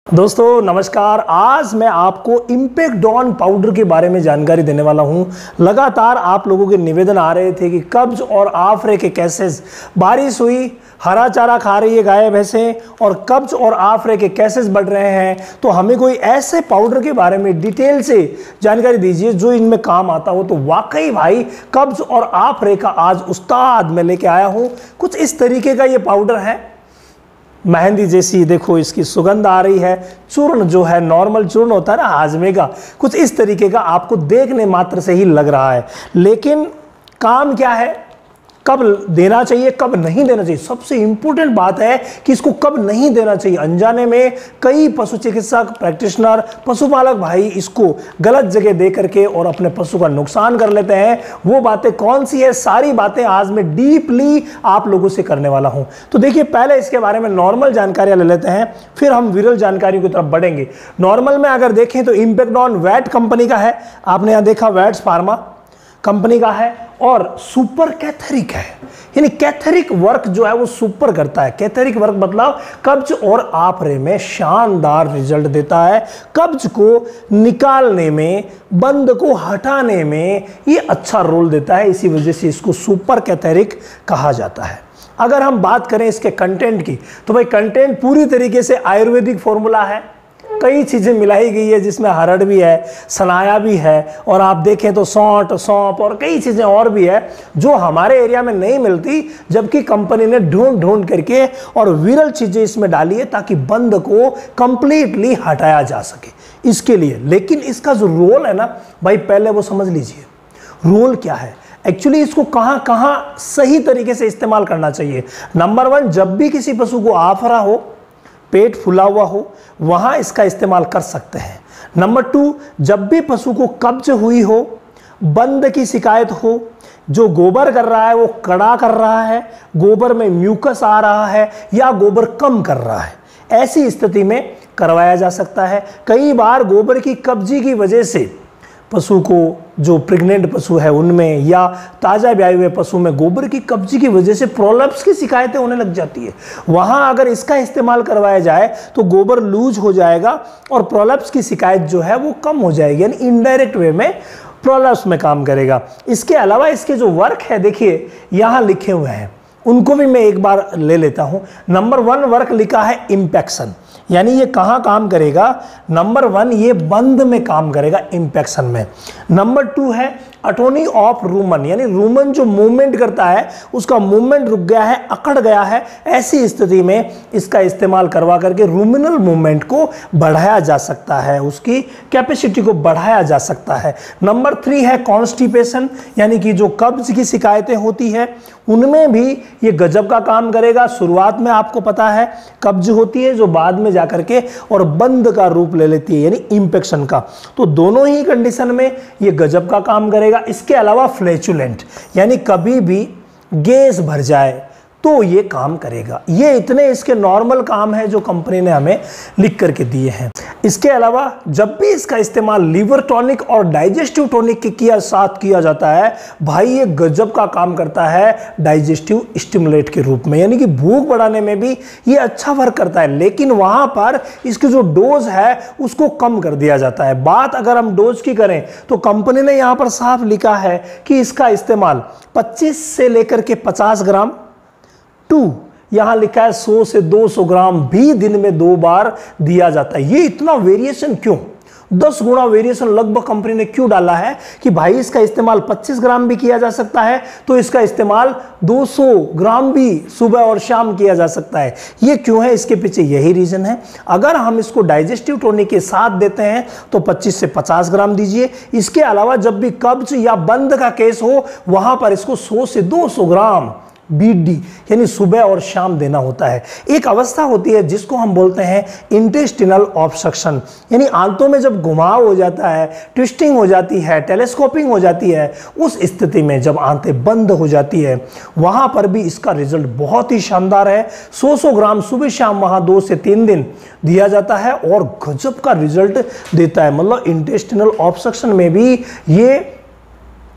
दोस्तों नमस्कार। आज मैं आपको इम्पेक्टडॉन पाउडर के बारे में जानकारी देने वाला हूं। लगातार आप लोगों के निवेदन आ रहे थे कि कब्ज और आफरे के केसेस, बारिश हुई, हरा चारा खा रही है गाय भैंसें और कब्ज और आफरे के केसेस बढ़ रहे हैं, तो हमें कोई ऐसे पाउडर के बारे में डिटेल से जानकारी दीजिए जो इनमें काम आता हो। तो वाकई भाई कब्ज और आफरे का आज उस्ताद मैं लेके आया हूं। कुछ इस तरीके का ये पाउडर है, मेहंदी जैसी देखो इसकी सुगंध आ रही है। चूर्ण जो है, नॉर्मल चूर्ण होता है ना हाजमे का, कुछ इस तरीके का आपको देखने मात्र से ही लग रहा है। लेकिन काम क्या है, कब देना चाहिए, कब नहीं देना चाहिए, सबसे इंपॉर्टेंट बात है कि इसको कब नहीं देना चाहिए। अनजाने में कई पशु चिकित्सक, प्रैक्टिशनर, पशुपालक भाई इसको गलत जगह दे करके और अपने पशु का नुकसान कर लेते हैं। वो बातें कौन सी है, सारी बातें आज मैं डीपली आप लोगों से करने वाला हूं। तो देखिए, पहले इसके बारे में नॉर्मल जानकारियां ले लेते हैं, फिर हम विरल जानकारियों की तरफ बढ़ेंगे। नॉर्मल में अगर देखें तो इम्पेक्टडॉन वैट कंपनी का है, आपने यहां देखा वैट्स फार्मा कंपनी का है और सुपर कैथेरिक है, यानी कैथेरिक वर्क जो है वो सुपर करता है। कैथेरिक वर्क मतलब कब्ज और आफरे में शानदार रिजल्ट देता है। कब्ज को निकालने में, बंद को हटाने में ये अच्छा रोल देता है, इसी वजह से इसको सुपर कैथेरिक कहा जाता है। अगर हम बात करें इसके कंटेंट की, तो भाई कंटेंट पूरी तरीके से आयुर्वेदिक फॉर्मूला है। कई चीज़ें मिलाई गई है, जिसमें हरड़ भी है, सनाया भी है, और आप देखें तो सौंठ, सौंफ और कई चीज़ें और भी है जो हमारे एरिया में नहीं मिलती, जबकि कंपनी ने ढूंढ ढूंढ करके और विरल चीज़ें इसमें डाली है ताकि बंद को कंप्लीटली हटाया जा सके इसके लिए। लेकिन इसका जो रोल है ना भाई, पहले वो समझ लीजिए रोल क्या है। एक्चुअली इसको कहाँ कहाँ सही तरीके से इस्तेमाल करना चाहिए। नंबर 1, जब भी किसी पशु को आफरा हो, पेट फूला हुआ हो, वहां इसका इस्तेमाल कर सकते हैं। नंबर 2, जब भी पशु को कब्ज हुई हो, बंद की शिकायत हो, जो गोबर कर रहा है वो कड़ा कर रहा है, गोबर में म्यूकस आ रहा है या गोबर कम कर रहा है, ऐसी स्थिति में करवाया जा सकता है। कई बार गोबर की कब्जी की वजह से पशु को, जो प्रेग्नेंट पशु है उनमें या ताज़ा ब्याए हुए पशु में गोबर की कब्जी की वजह से प्रोलैप्स की शिकायतें होने लग जाती है। वहाँ अगर इसका इस्तेमाल करवाया जाए तो गोबर लूज हो जाएगा और प्रोलैप्स की शिकायत जो है वो कम हो जाएगी, यानी इनडायरेक्ट वे में प्रोलैप्स में काम करेगा। इसके अलावा इसके जो वर्क है, देखिए यहाँ लिखे हुए हैं, उनको भी मैं एक बार ले लेता हूँ। नंबर 1 वर्क लिखा है इंपेक्शन, यानी ये कहाँ काम करेगा। नंबर 1 ये बंद में काम करेगा, इंपेक्शन में। नंबर 2 है अटोनी ऑफ रूमन, यानी रूमन जो मूवमेंट करता है उसका मूवमेंट रुक गया है, अकड़ गया है, ऐसी स्थिति में इसका इस्तेमाल करवा करके रूमिनल मूवमेंट को बढ़ाया जा सकता है, उसकी कैपेसिटी को बढ़ाया जा सकता है। नंबर 3 है कॉन्स्टिपेशन, यानी कि जो कब्ज की शिकायतें होती है उनमें भी ये गजब का काम करेगा। शुरुआत में आपको पता है कब्ज होती है जो बाद में जाकर के और बंद का रूप ले लेती है, यानी इंफेक्शन का। तो दोनों ही कंडीशन में ये गजब का काम करेगा। इसके अलावा फ्लैचुलेंट, यानी कभी भी गैस भर जाए तो ये काम करेगा। ये इतने इसके नॉर्मल काम है जो कंपनी ने हमें लिख करके दिए हैं। इसके अलावा जब भी इसका इस्तेमाल लिवर टॉनिक और डाइजेस्टिव टॉनिक के साथ किया जाता है, भाई ये गजब का काम करता है डाइजेस्टिव स्टिमुलेट के रूप में, यानी कि भूख बढ़ाने में भी ये अच्छा वर्क करता है। लेकिन वहां पर इसकी जो डोज है उसको कम कर दिया जाता है। बात अगर हम डोज की करें तो कंपनी ने यहां पर साफ लिखा है कि इसका इस्तेमाल 25 से लेकर के 50 ग्राम यहां लिखा है 100 से 200 ग्राम भी दिन में 2 बार दिया जाता है। ये इतना वेरिएशन क्यों, 10 गुना वेरिएशन लगभग कंपनी ने क्यों डाला है कि भाई इसका इस्तेमाल 25 ग्राम भी किया जा सकता है तो इसका इस्तेमाल 200 ग्राम भी सुबह और शाम किया जा सकता है। ये क्यों है, इसके पीछे यही रीजन है। अगर हम इसको डाइजेस्टिव टॉनिक के साथ देते हैं तो 25 से 50 ग्राम दीजिए। इसके अलावा जब भी कब्ज या बंद का केस हो वहां पर इसको 100 से 200 ग्राम BD यानी सुबह और शाम देना होता है। एक अवस्था होती है जिसको हम बोलते हैं इंटेस्टिनल ऑब्स्ट्रक्शन, यानी आंतों में जब घुमाव हो जाता है, ट्विस्टिंग हो जाती है, टेलीस्कोपिंग हो जाती है, उस स्थिति में जब आंतें बंद हो जाती है वहां पर भी इसका रिजल्ट बहुत ही शानदार है। 100 ग्राम सुबह शाम वहां 2 से 3 दिन दिया जाता है और गजब का रिजल्ट देता है। मतलब इंटेस्टिनल ऑब्स्ट्रक्शन में भी ये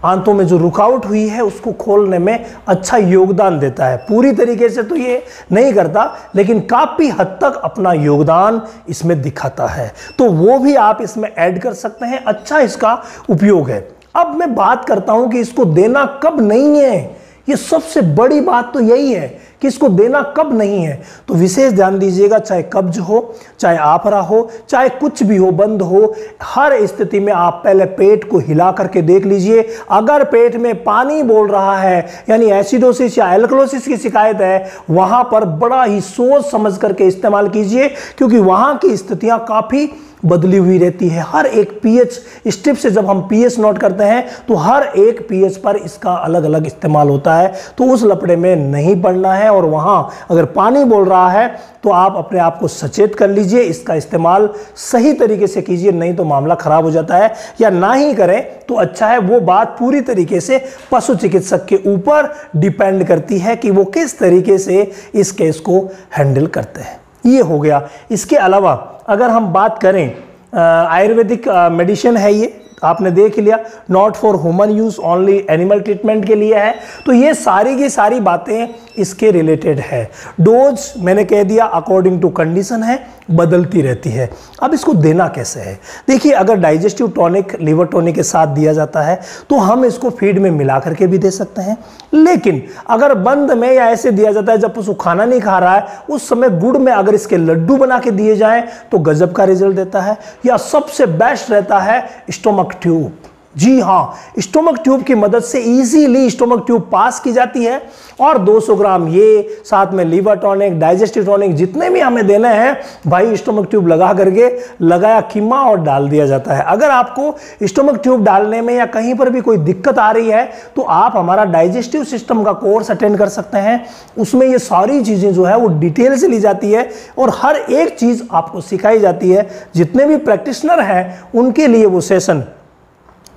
आंतों में जो रुकावट हुई है उसको खोलने में अच्छा योगदान देता है। पूरी तरीके से तो ये नहीं करता, लेकिन काफ़ी हद तक अपना योगदान इसमें दिखाता है, तो वो भी आप इसमें ऐड कर सकते हैं। अच्छा इसका उपयोग है। अब मैं बात करता हूं कि इसको देना कब नहीं है। ये सबसे बड़ी बात तो यही है कि इसको देना कब नहीं है, तो विशेष ध्यान दीजिएगा। चाहे कब्ज हो, चाहे आफरा हो, चाहे कुछ भी हो, बंद हो, हर स्थिति में आप पहले पेट को हिला करके देख लीजिए। अगर पेट में पानी बोल रहा है, यानी एसिडोसिस या एल्कलोसिस की शिकायत है, वहां पर बड़ा ही सोच समझ करके इस्तेमाल कीजिए, क्योंकि वहां की स्थितियां काफी बदली हुई रहती है। हर एक पीएच स्ट्रिप से जब हम पीएच नोट करते हैं तो हर एक पीएच पर इसका अलग अलग इस्तेमाल होता है, तो उस लपड़े में नहीं पड़ना है। और वहां अगर पानी बोल रहा है तो आप अपने आप को सचेत कर लीजिए, इसका इस्तेमाल सही तरीके से कीजिए, नहीं तो मामला खराब हो जाता है। या ना ही करें तो अच्छा है। वो बात पूरी तरीके से पशु चिकित्सक के ऊपर डिपेंड करती है कि वो किस तरीके से इस केस को हैंडल करते हैं। ये हो गया। इसके अलावा अगर हम बात करें, आयुर्वेदिक मेडिसिन है ये, आपने देख लिया, not for human use, only animal treatment के लिए है। तो ये सारी की सारी बातें इसके रिलेटेड है। डोज मैंने कह दिया अकॉर्डिंग टू कंडीशन है, बदलती रहती है। अब इसको देना कैसे है, देखिए अगर डाइजेस्टिव टॉनिक, लिवर टॉनिक के साथ दिया जाता है तो हम इसको फीड में मिला करके भी दे सकते हैं। लेकिन अगर बंद में या ऐसे दिया जाता है जब पशु खाना नहीं खा रहा है, उस समय गुड़ में अगर इसके लड्डू बना के दिए जाएं तो गजब का रिजल्ट देता है। या सबसे बेस्ट रहता है स्टोमक ट्यूब। जी हाँ, स्टोमक ट्यूब की मदद से इजीली स्टोमक ट्यूब पास की जाती है और 200 ग्राम ये, साथ में लीवर टॉनिक, डाइजेस्टिव टॉनिक, जितने भी हमें देने हैं भाई, स्टोमक ट्यूब लगा करके लगाया कीमा और डाल दिया जाता है। अगर आपको स्टोमक ट्यूब डालने में या कहीं पर भी कोई दिक्कत आ रही है तो आप हमारा डाइजेस्टिव सिस्टम का कोर्स अटेंड कर सकते हैं। उसमें ये सारी चीज़ें जो है वो डिटेल से ली जाती है और हर एक चीज़ आपको सिखाई जाती है। जितने भी प्रैक्टिशनर हैं उनके लिए वो सेशन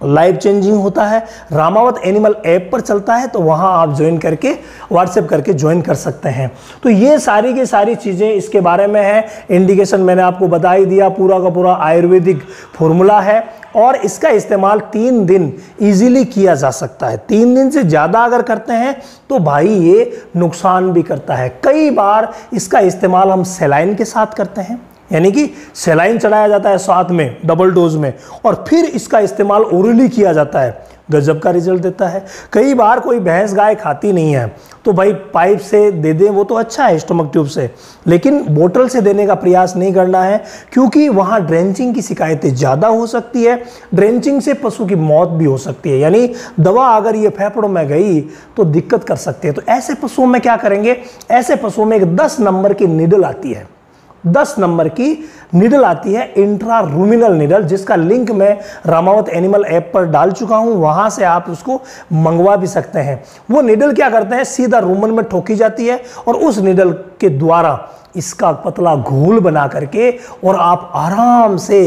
लाइफ चेंजिंग होता है। रामावत एनिमल ऐप पर चलता है, तो वहां आप ज्वाइन करके, व्हाट्सएप करके ज्वाइन कर सकते हैं। तो ये सारी की सारी चीज़ें इसके बारे में है। इंडिकेशन मैंने आपको बता ही दिया, पूरा का पूरा आयुर्वेदिक फॉर्मूला है और इसका इस्तेमाल 3 दिन इजीली किया जा सकता है। 3 दिन से ज़्यादा अगर करते हैं तो भाई ये नुकसान भी करता है। कई बार इसका इस्तेमाल हम सेलाइन के साथ करते हैं, यानी कि सेलाइन चढ़ाया जाता है साथ में डबल डोज में, और फिर इसका इस्तेमाल ओरली किया जाता है, गजब का रिजल्ट देता है। कई बार कोई भैंस गाय खाती नहीं है तो भाई पाइप से दे दें, वो तो अच्छा है स्टोमक ट्यूब से, लेकिन बोतल से देने का प्रयास नहीं करना है, क्योंकि वहाँ ड्रेंचिंग की शिकायतें ज़्यादा हो सकती है। ड्रेंचिंग से पशु की मौत भी हो सकती है, यानी दवा अगर ये फेफड़ों में गई तो दिक्कत कर सकती है। तो ऐसे पशुओं में क्या करेंगे, ऐसे पशुओं में एक 10 नंबर की निडल आती है, 10 नंबर की निडल आती है, इंट्रा रूमिनल निडल, जिसका लिंक मैं रामावत एनिमल ऐप पर डाल चुका हूं, वहां से आप उसको मंगवा भी सकते हैं। वो निडल क्या करते हैं, सीधा रूमन में ठोकी जाती है और उस निडल के द्वारा इसका पतला घोल बना करके और आप आराम से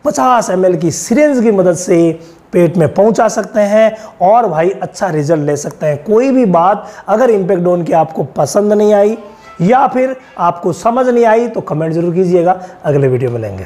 50 ml की सिरिंज की मदद से पेट में पहुंचा सकते हैं और भाई अच्छा रिजल्ट ले सकते हैं। कोई भी बात अगर इम्पैक्टडॉन की आपको पसंद नहीं आई या फिर आपको समझ नहीं आई तो कमेंट जरूर कीजिएगा। अगले वीडियो में मिलेंगे।